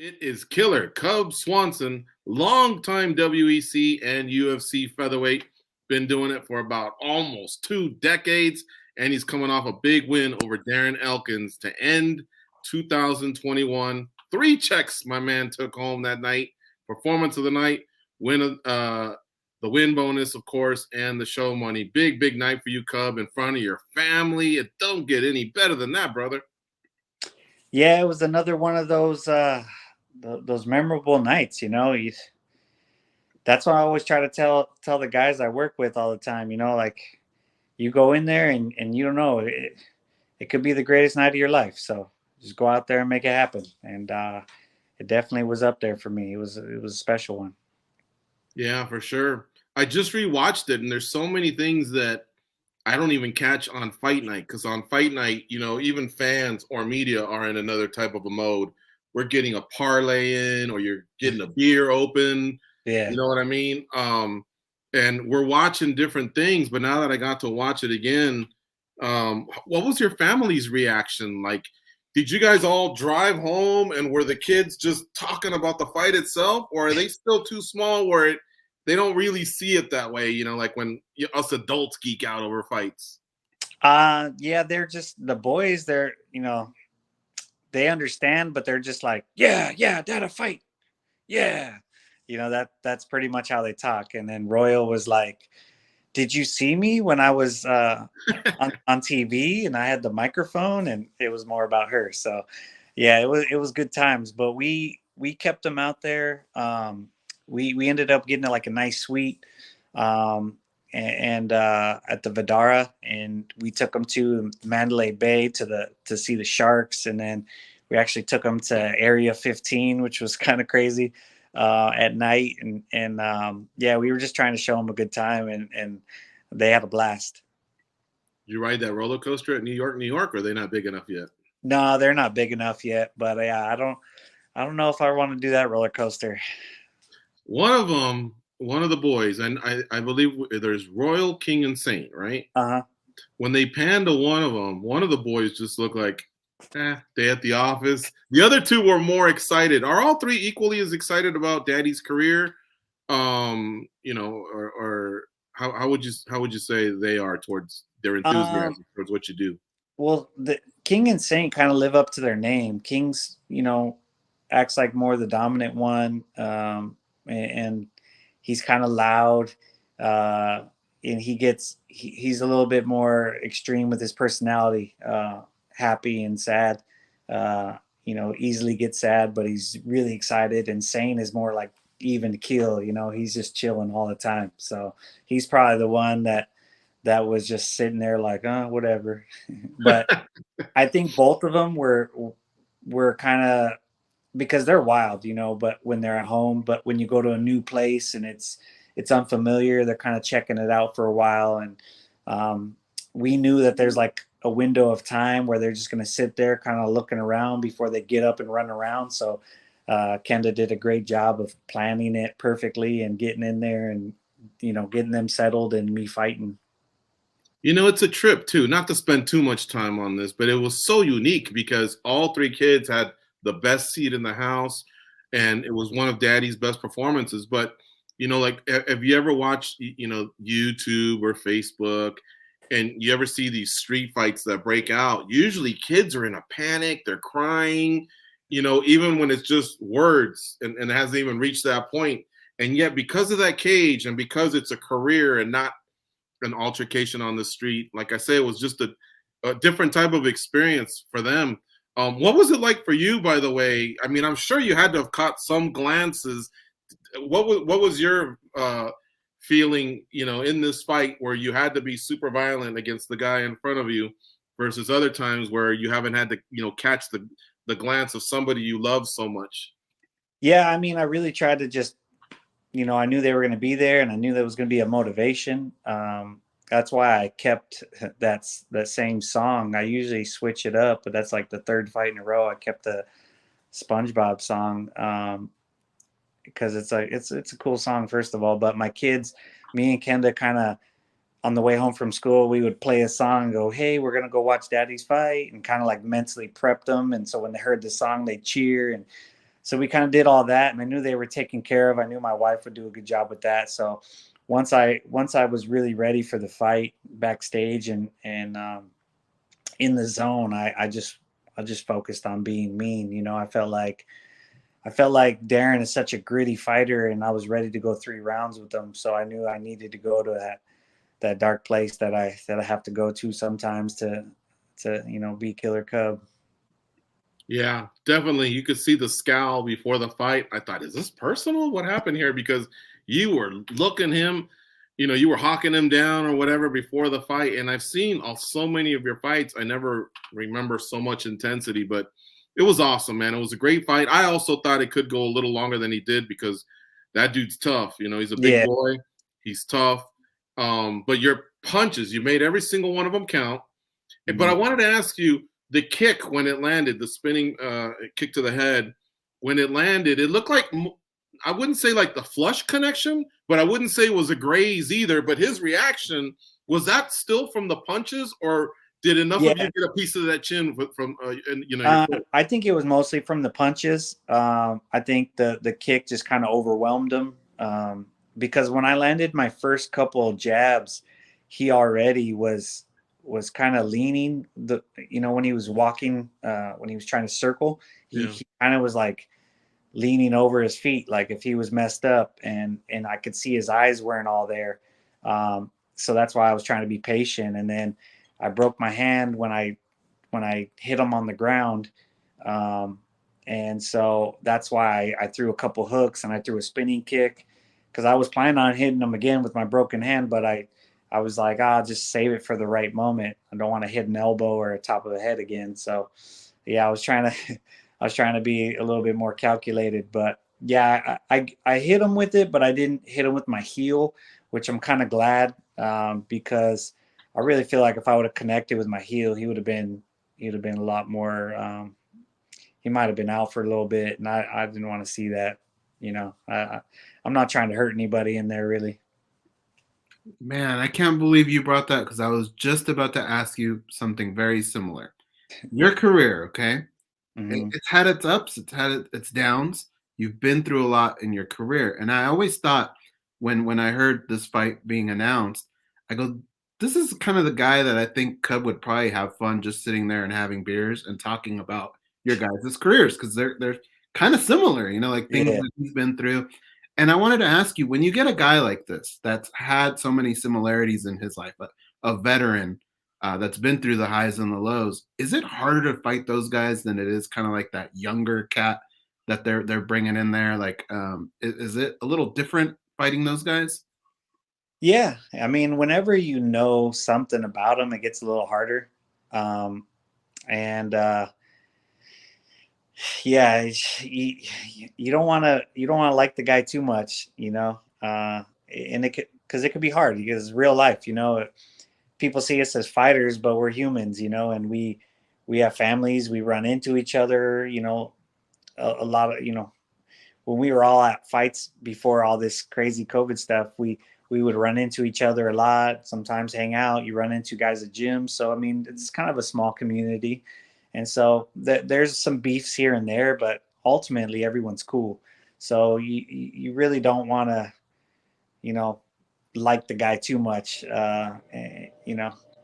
It is killer. Cub Swanson, longtime WEC and UFC featherweight, been doing it for about almost 2 decades, and he's coming off a big win over Darren Elkins to end 2021. 3 checks my man took home that night. Performance of the night, the win bonus, of course, and the show money. Big night for you, Cub, in front of your family. It don't get any better than that, brother. Yeah, it was another one of those memorable nights. That's what I always try to tell the guys I work with all the time. Like you go in there and you don't know it could be the greatest night of your life. So just go out there and make it happen. And it definitely was up there for me. It was a special one. Yeah, for sure. I just rewatched it, and there's so many things that I don't even catch on fight night, because on fight night, even fans or media are in another type of a mode. We're getting a parlay in, or you're getting a beer open. Yeah. You know what I mean? And we're watching different things. But now that I got to watch it again, what was your family's reaction? Like, did you guys all drive home, and were the kids just talking about the fight itself, or are they still too small where they don't really see it that way, like when us adults geek out over fights? Yeah, they're just the boys. They understand, but they're just like, yeah, dad, a fight. Yeah. That's pretty much how they talk. And then Royal was like, did you see me when I was on TV and I had the microphone? And it was more about her. So yeah, it was good times, but we kept them out there. We ended up getting like a nice suite and at the Vidara, and we took them to Mandalay Bay to see the sharks, and then we actually took them to Area 15, which was kind of crazy at night, and yeah, we were just trying to show them a good time, and they had a blast. You ride that roller coaster at New York, or are they not big enough yet? No, they're not big enough yet, but yeah, I don't know if I want to do that roller coaster. One of the boys, and I believe there's Royal, King, and Saint, right? Uh-huh. When they panned to one of them, one of the boys just looked like, day at the office. The other two were more excited. Are all three equally as excited about Daddy's career? Or how would you say they are towards their enthusiasm towards what you do? Well, the King and Saint kind of live up to their name. King's, acts like more the dominant one, and he's kind of loud, and he's a little bit more extreme with his personality, happy and sad. Easily gets sad, but he's really excited. And Saint is more like even keel. He's just chilling all the time. So he's probably the one that was just sitting there like, whatever. But I think both of them were kind of, because they're wild, but when they're at home, but when you go to a new place and it's unfamiliar, they're kind of checking it out for a while. And we knew that there's like a window of time where they're just going to sit there kind of looking around before they get up and run around. So Kenda did a great job of planning it perfectly and getting in there and, getting them settled and me fighting. It's a trip too, not to spend too much time on this, but it was so unique because all three kids had the best seat in the house, and it was one of Daddy's best performances. But, like, have you ever watched, YouTube or Facebook, and you ever see these street fights that break out? Usually kids are in a panic, they're crying, even when it's just words and it hasn't even reached that point. And yet, because of that cage and because it's a career and not an altercation on the street, like I say, it was just a different type of experience for them. What was it like for you, by the way? I mean, I'm sure you had to have caught some glances. What was your feeling, in this fight where you had to be super violent against the guy in front of you versus other times where you haven't had to, catch the glance of somebody you love so much? Yeah, I mean, I really tried to just, I knew they were going to be there, and I knew there was going to be a motivation. That's why I kept that same song. I usually switch it up, but that's like the third fight in a row I kept the SpongeBob song, because it's a cool song, first of all. But my kids, me and Kenda, kind of on the way home from school, we would play a song and go, hey, we're going to go watch Daddy's fight, and kind of like mentally prep them. And so when they heard the song, they cheer. And so we kind of did all that, and I knew they were taken care of. I knew my wife would do a good job with that. So once I was really ready for the fight backstage and in the zone, I just focused on being mean. I felt like Darren is such a gritty fighter, and I was ready to go 3 rounds with him. So I knew I needed to go to that dark place that I have to go to sometimes to be Killer Cub. Yeah, definitely. You could see the scowl before the fight. I thought, is this personal? What happened here? Because you were looking him, you were hawking him down or whatever before the fight. And I've seen so many of your fights. I never remember so much intensity, but it was awesome, man. It was a great fight. I also thought it could go a little longer than he did because that dude's tough. He's a big Yeah. boy. He's tough. But your punches, you made every single one of them count. But I wanted to ask you, the kick when it landed, the spinning kick to the head, when it landed, it looked like, I wouldn't say like the flush connection, but I wouldn't say it was a graze either. But his reaction, was that still from the punches, or did enough of you get a piece of that chin from your foot? I think it was mostly from the punches. I think the kick just kind of overwhelmed him, because when I landed my first couple of jabs, he already was kind of leaning when he was walking, when he was trying to circle, he kind of was like leaning over his feet, like if he was messed up, and I could see his eyes weren't all there. So that's why I was trying to be patient. And then I broke my hand when I hit him on the ground. And so that's why I threw a couple hooks and I threw a spinning kick, because I was planning on hitting him again with my broken hand, but I was like, I'll just save it for the right moment. I don't want to hit an elbow or a top of the head again. So yeah, I was trying to be a little bit more calculated. But yeah, I hit him with it, but I didn't hit him with my heel, which I'm kind of glad, because I really feel like if I would have connected with my heel, he would have been a lot more. He might have been out for a little bit, and I didn't want to see that. I'm not trying to hurt anybody in there, really. Man, I can't believe you brought that, because I was just about to ask you something very similar. Your career, okay? Mm-hmm. It's had its ups, it's had its downs. You've been through a lot in your career. And I always thought when I heard this fight being announced, I go, this is kind of the guy that I think Cub would probably have fun just sitting there and having beers and talking about your guys' careers, because they're kind of similar, like things Yeah. that he's been through. And I wanted to ask you, when you get a guy like this that's had so many similarities in his life, a veteran that's been through the highs and the lows, is it harder to fight those guys than it is kind of like that younger cat that they're bringing in there? Like, is it a little different fighting those guys? Yeah, I mean, whenever you know something about them, it gets a little harder. And yeah, you don't want to like the guy too much, and because it could be hard, because it's real life. People see us as fighters, but we're humans, and we have families. We run into each other, a lot of, when we were all at fights before all this crazy COVID stuff, we would run into each other a lot, sometimes hang out. You run into guys at gyms. So, I mean, it's kind of a small community. And so there's some beefs here and there, but ultimately everyone's cool. So you really don't want to, like the guy too much,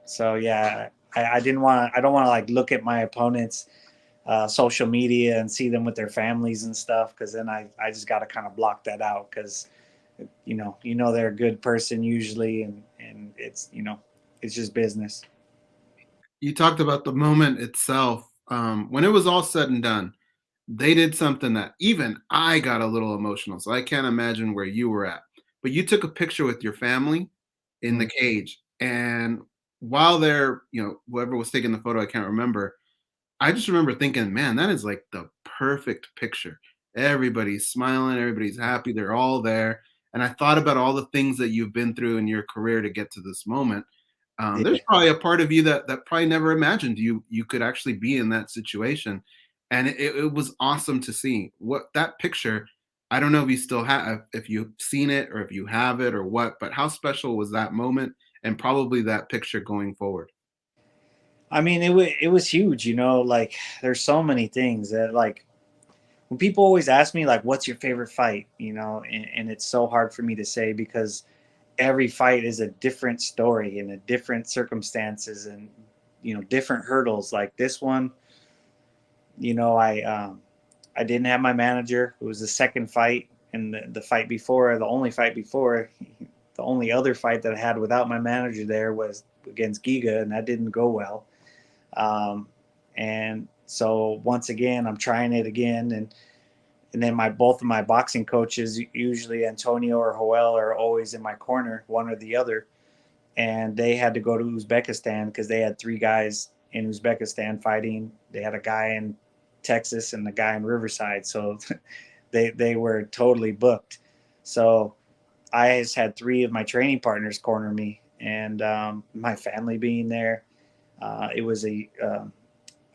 So yeah, I don't want to like look at my opponents' social media and see them with their families and stuff, because then I just got to kind of block that out, because they're a good person usually, and it's just business. You talked about the moment itself. When it was all said and done, they did something that even I got a little emotional. So I can't imagine where you were at. But you took a picture with your family in the cage. And while they're, whoever was taking the photo, I can't remember. I just remember thinking, man, that is like the perfect picture. Everybody's smiling, everybody's happy, they're all there. And I thought about all the things that you've been through in your career to get to this moment. Yeah. There's probably a part of you that probably never imagined you could actually be in that situation, and it was awesome to see what that picture. I don't know if you still have, if you've seen it or if you have it or what, but how special was that moment, and probably that picture going forward? I mean, it was huge, like there's so many things that, like, when people always ask me like, what's your favorite fight, you know, and it's so hard for me to say because every fight is a different story and a different circumstances and, you know, different hurdles. Like this one, you know, I didn't have my manager. It was the second fight, and the fight before, the only fight before, the only other fight that I had without my manager there was against Giga, and that didn't go well. And so once again, I'm trying it again, and then both of my boxing coaches, usually Antonio or Joel, are always in my corner, one or the other, and they had to go to Uzbekistan because they had 3 guys in Uzbekistan fighting. They had a guy in Texas and a guy in Riverside, so they were totally booked. So I just had 3 of my training partners corner me, and my family being there. It was a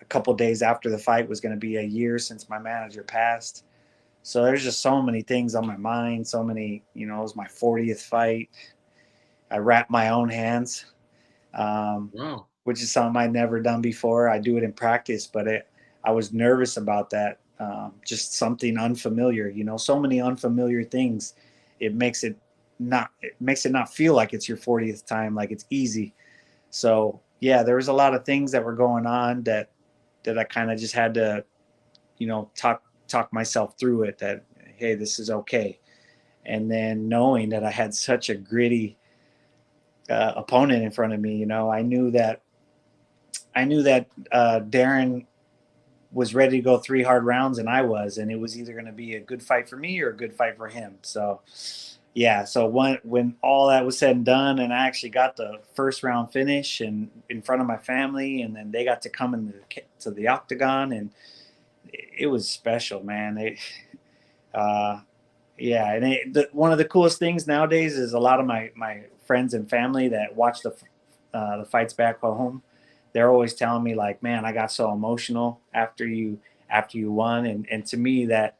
couple days after the fight was going to be a year since my manager passed. So there's just so many things on my mind. So many, you know, it was my 40th fight. I wrapped my own hands, Wow. which is something I'd never done before. I do it in practice, but I was nervous about that. Just something unfamiliar, you know, so many unfamiliar things. It makes it not feel like it's your 40th time, like it's easy. So yeah, there was a lot of things that were going on that I kind of just had to, you know, talk myself through it that, hey, this is okay. And then knowing that I had such a gritty opponent in front of me, you know, I knew that Darren was ready to go 3 hard rounds, and I was, and it was either going to be a good fight for me or a good fight for him. So yeah, so when all that was said and done, and I actually got the first round finish and in front of my family, and then they got to come to the octagon, and it was special, man. Uh, yeah, and one of the coolest things nowadays is a lot of my friends and family that watch the fights back home. They're always telling me like, man, I got so emotional after you won, and to me that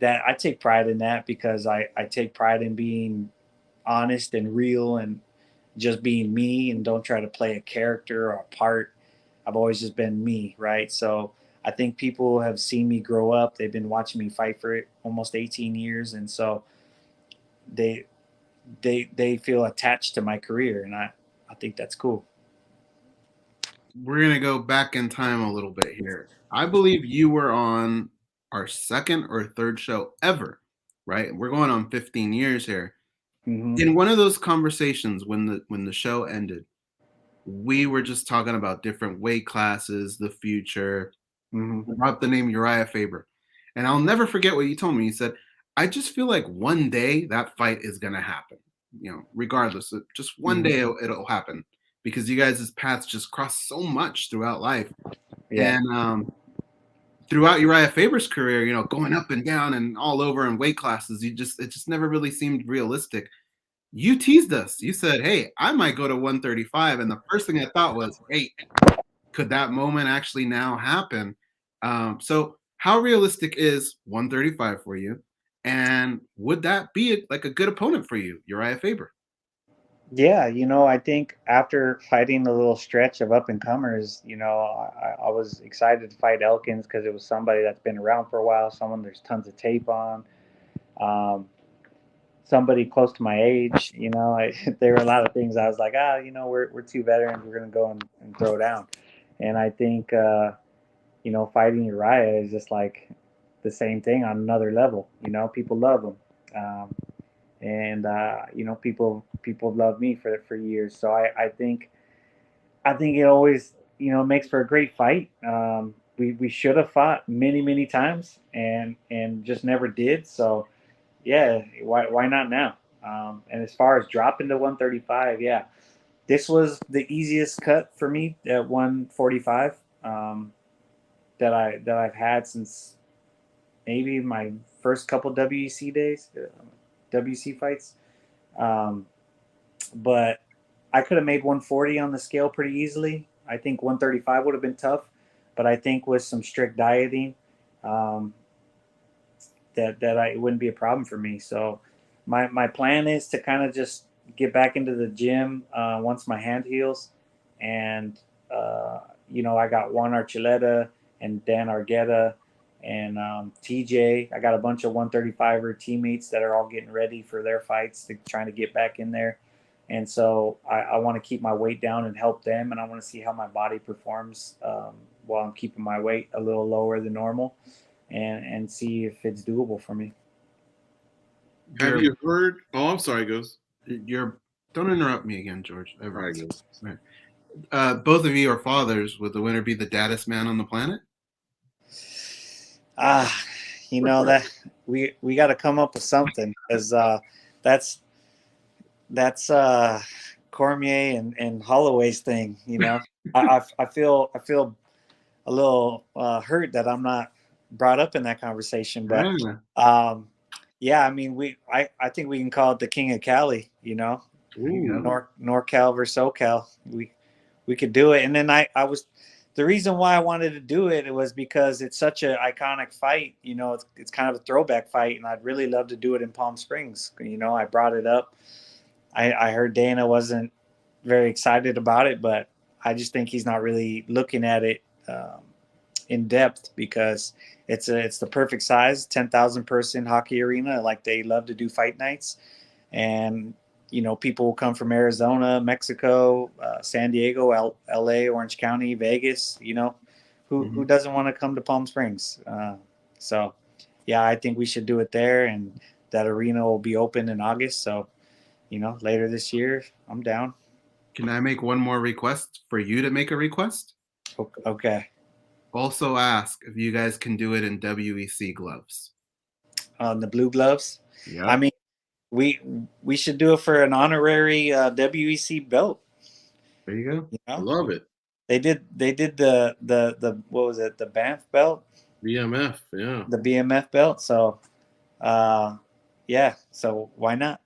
I take pride in that because I take pride in being honest and real and just being me and don't try to play a character or a part. I've always just been me, right? So I think people have seen me grow up. They've been watching me fight for it almost 18 years, and so they they feel attached to my career, and I think that's cool. We're gonna go back in time a little bit here. I believe you were on our second or third show ever, right? We're going on 15 years here. Mm-hmm. In one of those conversations when the show ended, we were just talking about different weight classes, the future. Mm-hmm. Brought the name Uriah Faber. And I'll never forget what you told me. You said, I just feel like one day that fight is going to happen, you know, regardless. Just one Mm-hmm. day it'll happen because you guys' paths just cross so much throughout life. Yeah. And throughout Uriah Faber's career, you know, going up and down and all over in weight classes, it just never really seemed realistic. You teased us. You said, hey, I might go to 135. And the first thing I thought was, hey, could that moment actually now happen? So how realistic is 135 for you? And would that be like a good opponent for you, Uriah Faber? Yeah, you know, I think after fighting a little stretch of up and comers, you know, I was excited to fight Elkins because it was somebody that's been around for a while, someone there's tons of tape on, um, somebody close to my age. You know, there were a lot of things I was like, you know, we're 2 veterans, we're gonna go and throw down. And I think, you know, fighting Uriah is just like the same thing on another level. You know, people love him. And you know, people love me for years. So I think it always, you know, makes for a great fight. We should have fought many times and just never did. So yeah, why not now? And as far as dropping to 135, yeah, this was the easiest cut for me at 145 that I've had since maybe my first couple WEC days, WEC fights. Um, but I could have made 140 on the scale pretty easily. I think 135 would have been tough, but I think with some strict dieting, um, it wouldn't be a problem for me. So my plan is to kind of just get back into the gym once my hand heals, and you know, I got Juan Archuleta and Dan Argueta and TJ. I got a bunch of 135er teammates that are all getting ready for their fights, trying to get back in there. And so I want to keep my weight down and help them, and I want to see how my body performs while I'm keeping my weight a little lower than normal, and see if it's doable for me. Have you heard? Oh, I'm sorry, Goose. Don't interrupt me again, George. All right, Goose. Both of you are fathers. Would the winner be the daddest man on the planet? You know that we got to come up with something, because that's Cormier and Holloway's thing. You know, I feel a little hurt that I'm not brought up in that conversation, but yeah, I mean, I think we can call it the King of Cali. You know, NorCal versus SoCal. We could do it. And then the reason why I wanted to do it was because it's such an iconic fight. You know, it's kind of a throwback fight, and I'd really love to do it in Palm Springs. You know, I brought it up. I heard Dana wasn't very excited about it, but I just think he's not really looking at it in depth, because it's the perfect size, 10,000 person hockey arena. Like, they love to do fight nights, and you know, people will come from Arizona, Mexico, San Diego, LA, Orange County, Vegas. You know, who doesn't want to come to Palm Springs? So yeah, I think we should do it there, and that arena will be open in August. So, you know, later this year, I'm down. Can I make one more request for you to make a request? Okay. Also ask if you guys can do it in WEC gloves. On the blue gloves? Yeah. I mean, we should do it for an honorary WEC belt. There you go. You know? I love it. They did the what was it, the Banff belt? BMF, yeah. The BMF belt. So yeah, so why not?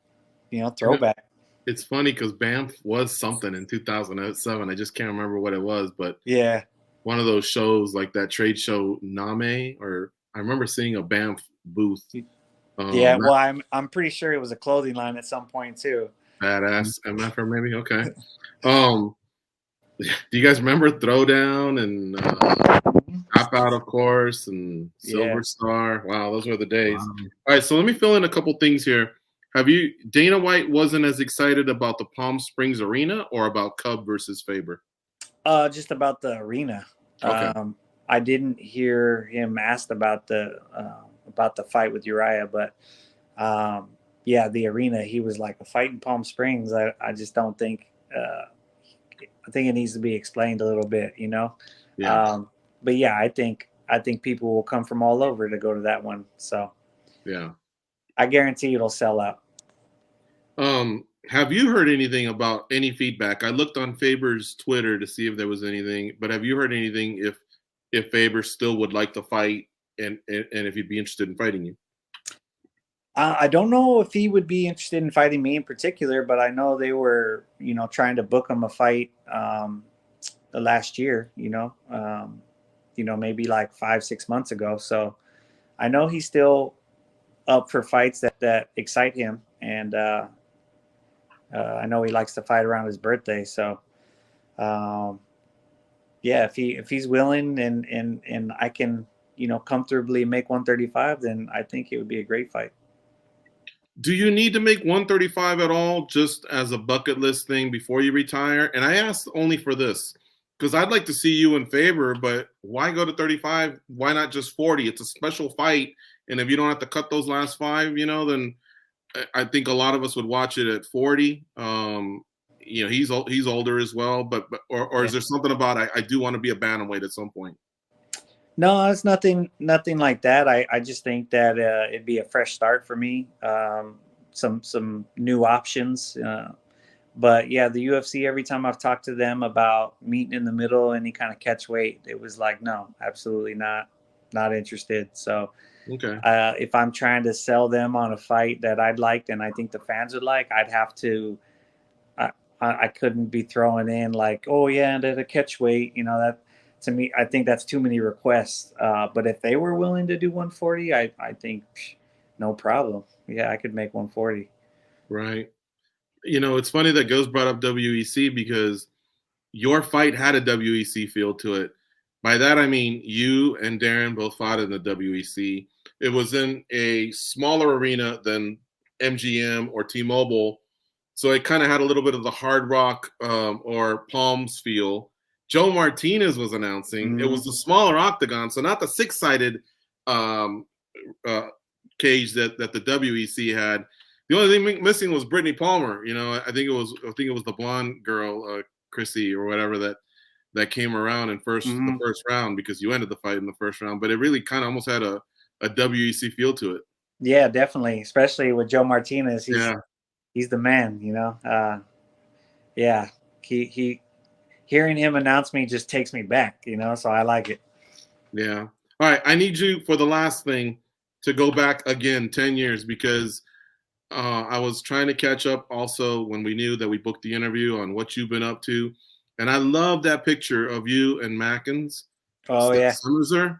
You know, throwback. It's funny because Banff was something in 2007. I just can't remember what it was, but yeah, one of those shows, like that trade show Name, or I remember seeing a Banff booth. Yeah, well, I'm pretty sure it was a clothing line at some point too. Badass MFer maybe. Okay. Do you guys remember Throwdown and Tap Out, of course, and Silver Star? Wow, those were the days. All right, so let me fill in a couple things here. Dana White wasn't as excited about the Palm Springs arena, or about Cub versus Faber? Just about the arena. Okay. I didn't hear him asked about the fight with Urijah, but yeah, the arena. He was like, a fight in Palm Springs. I just don't think. I think it needs to be explained a little bit, you know. Yeah. But yeah, I think people will come from all over to go to that one. So yeah, I guarantee it'll sell out. Have you heard anything about any feedback? I looked on Faber's Twitter to see if there was anything, but have you heard anything if Faber still would like to fight, and if he'd be interested in fighting you? I don't know if he would be interested in fighting me in particular, but I know they were, you know, trying to book him a fight the last year, you know, maybe like 5-6 months ago. So I know he's still up for fights that excite him, and I know he likes to fight around his birthday. So yeah, if he's willing and I can, you know, comfortably make 135, then I think it would be a great fight. Do you need to make 135 at all, just as a bucket list thing before you retire? And I asked only for this, because I'd like to see you in Faber, but why go to 35? Why not just 40? It's a special fight, and if you don't have to cut those last 5, you know, then I think a lot of us would watch it at 40. You know, he's older as well, but is there something about I do want to be a bantamweight at some point? No, it's nothing like that. I just think that it'd be a fresh start for me. Some new options. But yeah, the UFC, every time I've talked to them about meeting in the middle, any kind of catch weight, it was like, no, absolutely not interested. So okay. If I'm trying to sell them on a fight that I'd like and I think the fans would like, I'd have to. I couldn't be throwing in like, oh yeah, and at a catch weight, you know, that to me, I think that's too many requests. But if they were willing to do 140, I think no problem. Yeah, I could make 140. Right. You know, it's funny that Ghost brought up WEC, because your fight had a WEC feel to it. By that I mean you and Darren both fought in the WEC. It was in a smaller arena than MGM or T-Mobile, so it kind of had a little bit of the Hard Rock or Palms feel. Joe Martinez was announcing. It was the smaller octagon, so not the six-sided um, uh, cage that the WEC had. The only thing missing was Brittany Palmer. You know, I think it was the blonde girl, Chrissy or whatever that came around in the first round, because you ended the fight in the first round. But it really kind of almost had a WEC feel to it. Yeah, definitely, especially with Joe Martinez. He's the man, you know. Yeah, he hearing him announce me just takes me back, you know. So I like it. Yeah. All right, I need you for the last thing to go back again 10 years, because I was trying to catch up also when we knew that we booked the interview on what you've been up to. And I love that picture of you and Mackins. Oh, yeah. Summerser.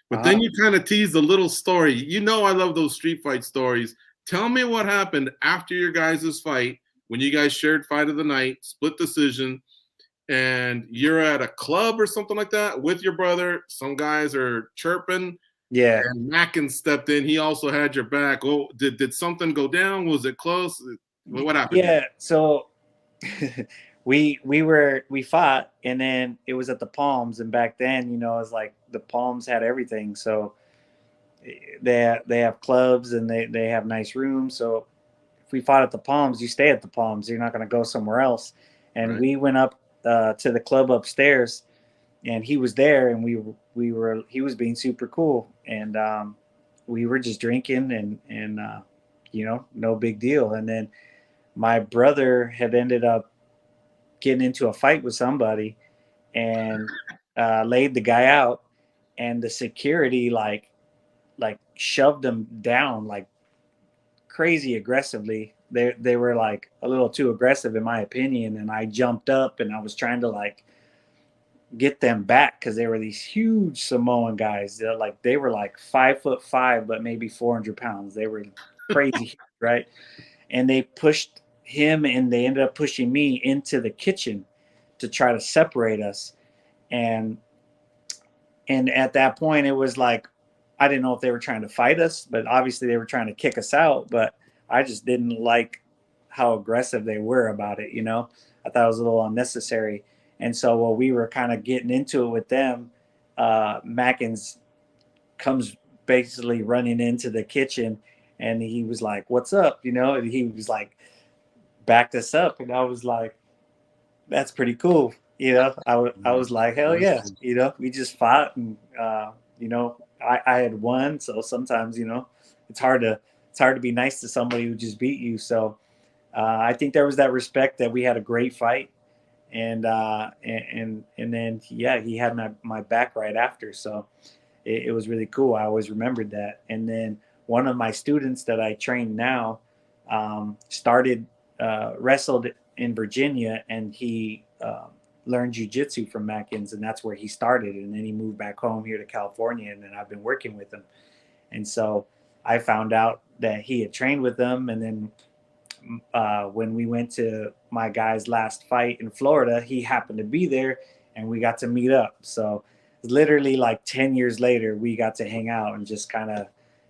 But then you kind of teased a little story. You know I love those street fight stories. Tell me what happened after your guys' fight, when you guys shared fight of the night, split decision, and you're at a club or something like that with your brother. Some guys are chirping. Yeah. And Mackins stepped in. He also had your back. Oh, did something go down? Was it close? What happened? Yeah. So we fought, and then it was at the Palms, and back then, you know, it was like the Palms had everything. So they have clubs, and they have nice rooms. So if we fought at the Palms, you stay at the Palms. You're not going to go somewhere else. And Right. we went up to the club upstairs, and he was there, and he was being super cool, and we were just drinking, and you know, no big deal. And then my brother had ended up getting into a fight with somebody, and laid the guy out, and the security like shoved him down like crazy aggressively. They were like a little too aggressive in my opinion, and I jumped up and I was trying to like get them back, because they were these huge Samoan guys. They were like 5'5", but maybe 400 pounds. They were crazy, right? And they pushed him, and they ended up pushing me into the kitchen to try to separate us. And at that point, it was like, I didn't know if they were trying to fight us, but obviously they were trying to kick us out. But I just didn't like how aggressive they were about it, you know? I thought it was a little unnecessary. And so while we were kind of getting into it with them, Mackins comes basically running into the kitchen, and he was like, "What's up?" You know, and he was like, backed us up. And I was like, that's pretty cool. You know, I was like, hell yeah. You know, we just fought, and, you know, I had won. So sometimes, you know, it's hard to be nice to somebody who just beat you. So I think there was that respect, that we had a great fight. And then, yeah, he had my back right after. So it was really cool. I always remembered that. And then one of my students that I train now wrestled in Virginia, and he learned jiu-jitsu from Mackins, and that's where he started. And then he moved back home here to California, and then I've been working with him. And so I found out that he had trained with them. And then when we went to my guy's last fight in Florida, he happened to be there, and we got to meet up. So literally like 10 years later, we got to hang out and just kind of,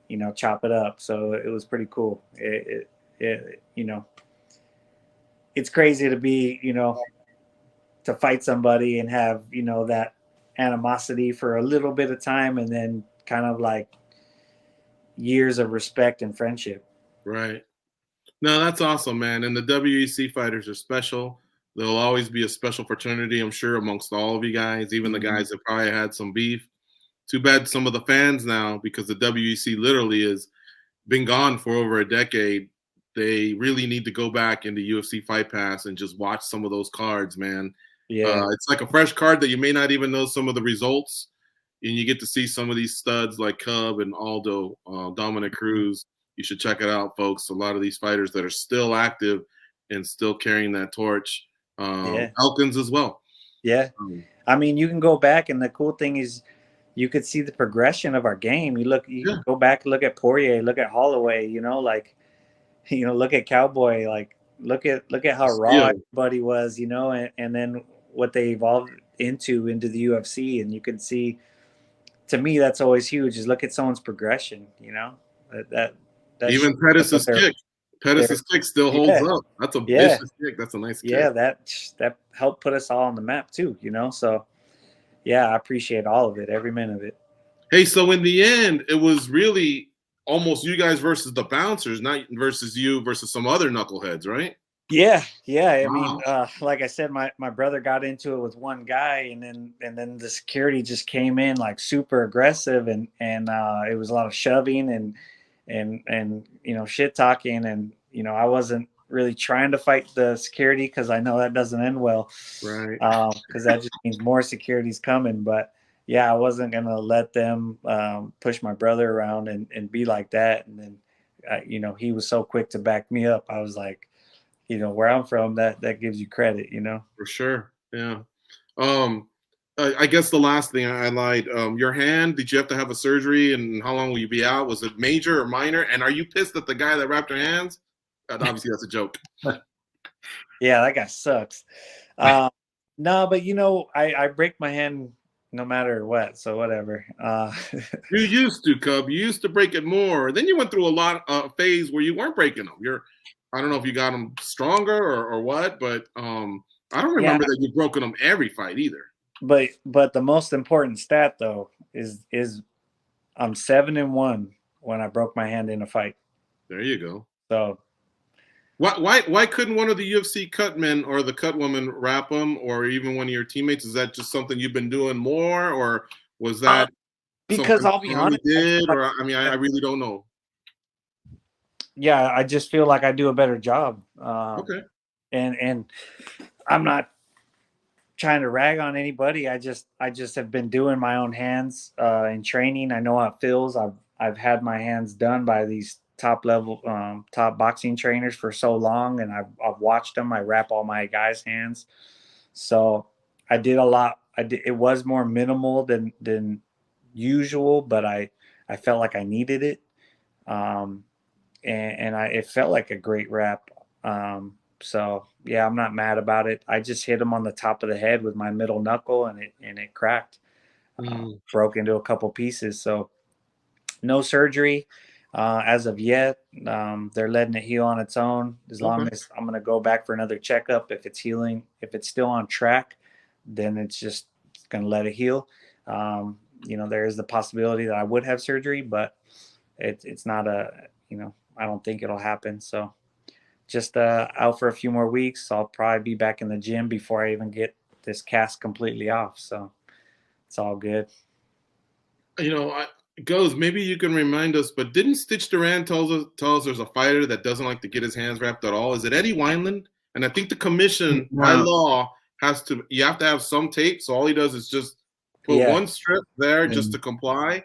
you know, chop it up. So it was pretty cool. It you know, it's crazy to be, you know, to fight somebody and have, you know, that animosity for a little bit of time, and then kind of like years of respect and friendship. Right. No, that's awesome, man. And the WEC fighters are special. There'll always be a special fraternity, I'm sure, amongst all of you guys, even the guys that probably had some beef. Too bad some of the fans now, because the WEC literally has been gone for over a decade. They really need to go back into UFC Fight Pass and just watch some of those cards, man. Yeah. It's like a fresh card that you may not even know some of the results, and you get to see some of these studs like Cub and Aldo, Dominic Cruz. You should check it out, folks. A lot of these fighters that are still active and still carrying that torch. Elkins as well. Yeah. I mean, you can go back, and the cool thing is you could see the progression of our game. You go back, look at Poirier, look at Holloway, you know, like, you know, look at Cowboy, like look at how raw everybody was, you know, and then what they evolved into the UFC, and you can see. To me, that's always huge. Is look at someone's progression. You know, that Even shows what they're Pettis' kick still holds yeah, up. That's a yeah, vicious kick. That's a nice yeah. kick. That helped put us all on the map too. You know, so yeah, I appreciate all of it, every minute of it. Hey, so in the end, it was really almost you guys versus the bouncers, not versus you versus some other knuckleheads, right? Yeah, yeah. I mean, Wow. like I said, my brother got into it with one guy, and then the security just came in like super aggressive, and it was a lot of shoving and shit talking, and I wasn't really trying to fight the security because I know that doesn't end well, Right. because that just means more security's coming. But yeah, I wasn't gonna let them push my brother around and be like that, and then he was so quick to back me up. I was like, where I'm from, that gives you credit, For sure. Yeah. Um, I guess the last thing I lied. Your hand, did you have to have a surgery, and how long will you be out? Was it major or minor? And are you pissed at the guy that wrapped your hands? Obviously, that's a joke. Yeah, that guy sucks. No, but I break my hand no matter what, so whatever. You used to, Cub. You used to break it more. Then you went through a lot phase where you weren't breaking them. I don't know if you got them stronger or what, but I don't Yeah, remember that you've broken them every fight either. but the most important stat though is I'm 7-1 when I broke my hand in a fight. There you go. So Why couldn't one of the UFC cut men or the cut woman wrap them, or even one of your teammates? Is that just something you've been doing more, or was that because something I'll be Tommy honest, I feel did? like, Or I mean, I really don't know. yeah, I just feel like I do a better job. Okay. And I'm not trying to rag on anybody. I just have been doing my own hands in training. I know how it feels. I've had my hands done by these top level top boxing trainers for so long, and I've watched them. I wrap all my guys' hands, so I did a lot. It was more minimal than usual, but I felt like I needed it, and it felt like a great wrap. So yeah, I'm not mad about it. I just hit him on the top of the head with my middle knuckle, and it cracked, broke into a couple pieces. So no surgery as of yet. They're letting it heal on its own. As long Okay. as I'm going to go back for another checkup, if it's healing, if it's still on track, then it's just going to let it heal. There is the possibility that I would have surgery, but it's not I don't think it'll happen. So just out for a few more weeks. I'll probably be back in the gym before I even get this cast completely off. So it's all good. Goes, maybe you can remind us, but didn't Stitch Duran tell us there's a fighter that doesn't like to get his hands wrapped at all? Is it Eddie Wineland? And I think the commission by law you have to have some tape. So all he does is just put one strip there just to comply.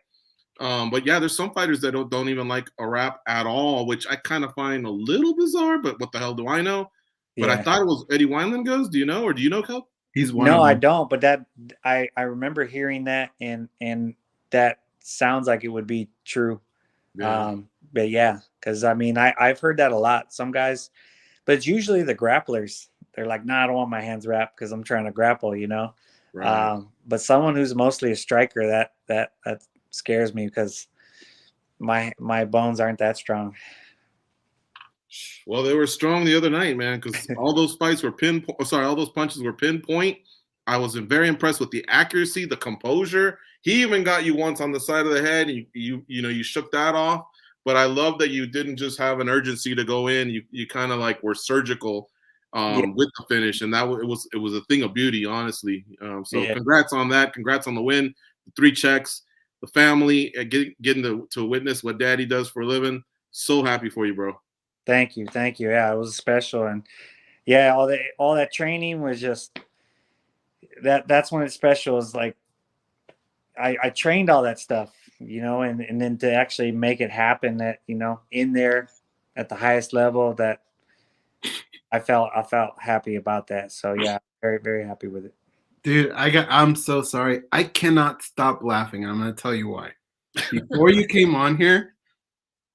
But yeah, there's some fighters that don't even like a wrap at all, which I kind of find a little bizarre, but what the hell do I know? But I thought it was Eddie Wineland. Goes, do you know, or do you know, Kel? He's one No, of them. I don't, but that I remember hearing that, and that sounds like it would be true. Yeah. But yeah, because I mean, I've heard that a lot. Some guys, but it's usually the grapplers. They're like, "Nah, I don't want my hands wrapped because I'm trying to grapple," Right. But someone who's mostly a striker, that scares me because my bones aren't that strong. Well, they were strong the other night, man, because all those fights were pinpoint. Sorry, all those punches were pinpoint. I was very impressed with the accuracy, the composure. He even got you once on the side of the head, and you shook that off. But I love that you didn't just have an urgency to go in. You kind of like were surgical with the finish, and it was a thing of beauty, honestly. So congrats on that. Congrats on the win, the 3 checks, the family, getting to witness what Daddy does for a living. So happy for you, bro. Thank you. Yeah, it was special, and yeah, all that training was just that's when it's special. Is like I trained all that stuff, and then to actually make it happen that in there at the highest level, that I felt happy about that. So yeah, very very happy with it. Dude, I'm so sorry. I cannot stop laughing. I'm going to tell you why. Before you came on here,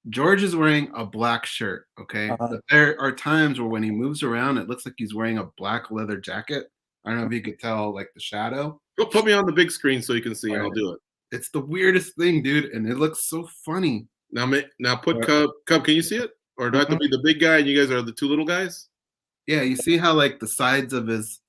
George is wearing a black shirt, okay? But there are times where when he moves around, it looks like he's wearing a black leather jacket. I don't know if you could tell, like the shadow. Put me on the big screen so you can see, and I'll do it. It's the weirdest thing, dude, and it looks so funny. Now put Cub. Cub, can you see it? Or do I have to be the big guy and you guys are the two little guys? Yeah, you see how like the sides of his,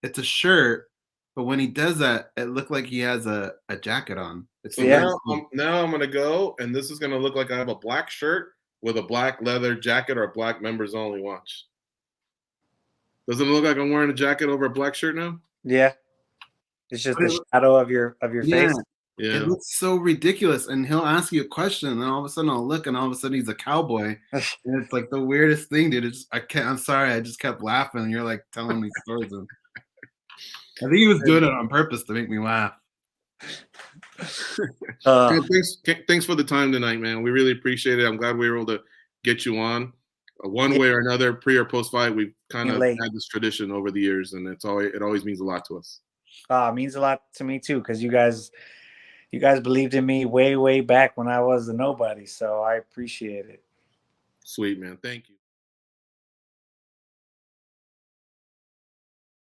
it's a shirt, but when he does that, it looked like he has a jacket on. So now I'm gonna go, and this is gonna look like I have a black shirt with a black leather jacket or a black members only watch. Doesn't it look like I'm wearing a jacket over a black shirt now? Yeah. It's just the shadow of your face. Yeah. It looks so ridiculous. And he'll ask you a question, and then all of a sudden I'll look, and all of a sudden he's a cowboy. And it's like the weirdest thing, dude. I'm sorry, I just kept laughing, and you're like telling me stories. I think he was doing it on purpose to make me laugh. Thanks for the time tonight, man. We really appreciate it. I'm glad we were able to get you on. One way or another, pre or post fight, we've kind of had this tradition over the years, and it always means a lot to us. It means a lot to me too, because you guys believed in me way back when I was a nobody. So I appreciate it. Sweet, man. Thank you.